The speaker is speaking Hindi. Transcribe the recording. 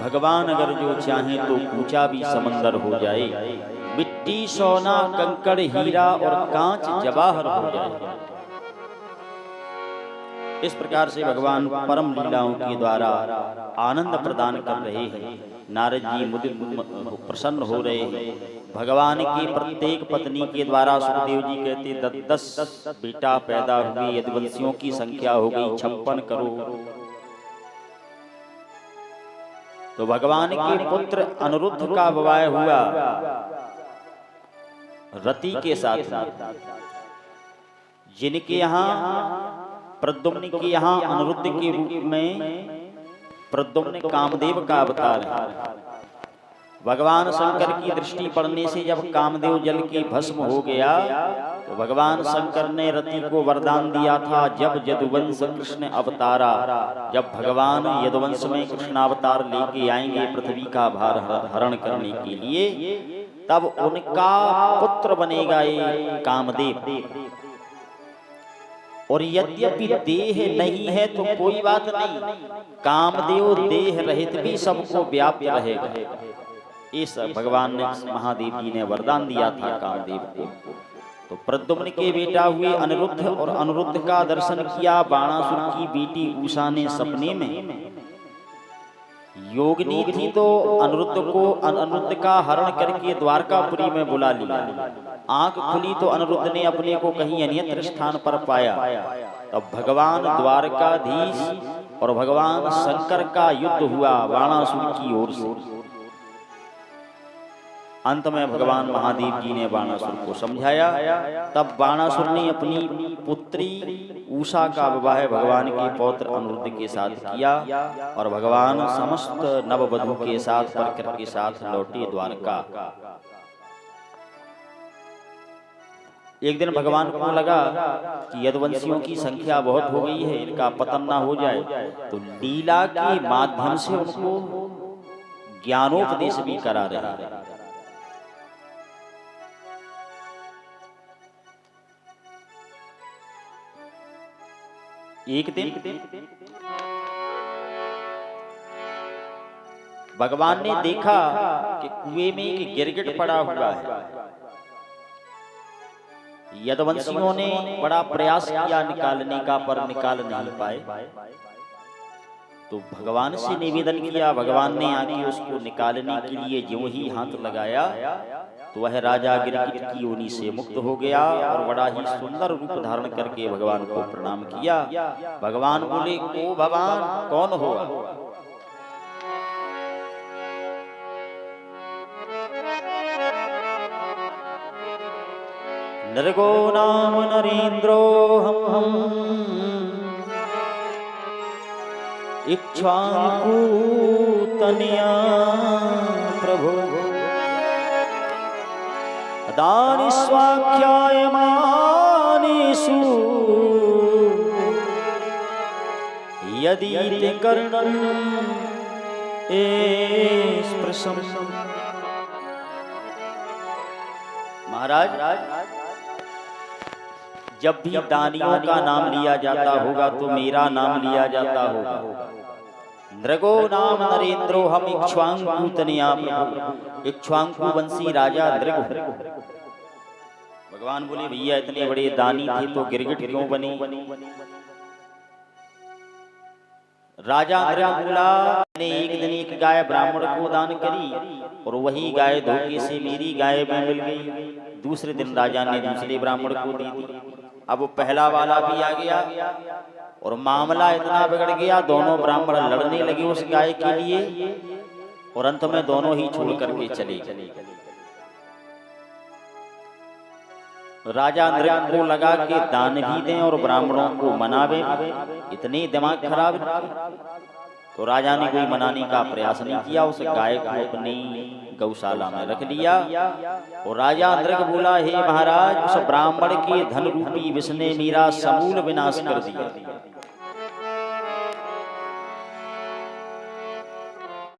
भगवान अगर जो चाहे तो ऊंचा भी समंदर हो जाए, मिट्टी सोना कंकड़ हीरा और कांच जवाहर हो जाए। इस प्रकार से भगवान परम लीलाओं के द्वारा आनंद प्रदान कर रहे हैं। नारद जी मुदित प्रसन्न हो रहे हैं। भगवान की प्रत्येक पत्नी के द्वारा सुखदेव जी कहते 10 बेटा पैदा हुए, यदुवंशियों की संख्या हो गई 56 करोड़। तो भगवान के पुत्र अनिरुद्ध का विवाह हुआ रति के साथ, जिनके यहाँ प्रद्युम्न के यहाँ अनिरुद्ध के रूप में प्रद्युम्न कामदेव का अवतार है। भगवान शंकर की दृष्टि पड़ने से जब कामदेव जल की भस्म हो गया तो भगवान शंकर ने रति को वरदान दिया था, जब यदुवंश कृष्ण अवतारा, जब भगवान यदुवंश में कृष्णावतार लेके आएंगे पृथ्वी का भार हरण करने के लिए, तब उनका पुत्र बनेगा ये कामदेव। और यद्यपि देह नहीं है तो कोई बात नहीं, कामदेव देह रहित भी सबको व्याप्त रहेगा। इस भगवान ने महादेव जी ने वरदान दिया था कामदेव को। तो प्रद्युम्न के बेटा हुए अनिरुद्ध, और अनिरुद्ध का दर्शन किया बाणासुर की बेटी उषा ने सपने में। योगिनी थी तो अनिरुद्ध का हरण करके द्वारकापुरी में बुला लिया। आंख खुली तो अनिरुद्ध ने अपने को कहीं अन्यत्र स्थान पर पाया। तब भगवान द्वारकाधीश और भगवान शंकर का युद्ध हुआ बाणासुर की ओर से। अंत में भगवान महादेव जी ने बाणासुर को समझाया। तब बाणासुर ने अपनी पुत्री उषा का विवाह भगवान के पौत्र अनिरुद्ध के साथ किया, और भगवान समस्त नववधू के साथ परकर के साथ लौटे द्वारका। एक दिन भगवान को लगा कि यदुवंशियों की संख्या बहुत हो गई है, इनका पतन ना हो जाए, तो लीला के माध्यम से उनको ज्ञानोपदेश भी करा रहे हैं। एक दिन भगवान ने देखा कि कुएं में एक गिरगिट पड़ा हुआ है। यदुवंशियों ने बड़ा प्रयास किया निकालने का, पर निकाल नहीं पाए। तो भगवान से निवेदन किया। भगवान ने आके उसको निकालने के लिए ज्यों ही हाथ लगाया तो वह राजा गिरगिट की योनि से मुक्त हो गया, और बड़ा ही सुंदर रूप धारण करके भगवान को प्रणाम किया। भगवान बोले, ओ भगवान कौन हो? नृगो नाम नरेंद्रो हम इक्ष्वाकु तनया प्रभु दानि स्वाख्यायमानेषु यदि ते कर्णं स्पृशं। महाराज, जब भी दानियों का नाम लिया जाता होगा तो मेरा नाम लिया जाता होगा। नृगो नाम नरेंद्रो हम इक्ष्वाकु तनया प्रभु, इक्ष्वाकु वंशी राजा नृग। भगवान बोले, भैया इतने बड़े दानी थे तो गिरगिट क्यों बने? राजा नृग बोला, मैंने एक दिन एक गाय ब्राह्मण को दान करी और वही गाय धोखे से मेरी गाय में मिल गई। दूसरे दिन राजा ने दूसरे ब्राह्मण को दी थी। अब वो पहला वाला भी आ गया और मामला इतना बिगड़ गया, दोनों ब्राह्मण लड़ने लगे उस गाय के लिए, और अंत में दोनों ही छोड़ करके चले गए। राजा नृग को लगा कि दान भी दें और ब्राह्मणों को मनावे, इतने दिमाग खराब। तो राजा ने कोई मनाने का प्रयास नहीं किया, उस गाय को अपनी गौशाला में रख लिया। और राजा नृग बोला, हे महाराज, उस ब्राह्मण के धन रूपी विष ने मेरा समूल विनाश कर दिया।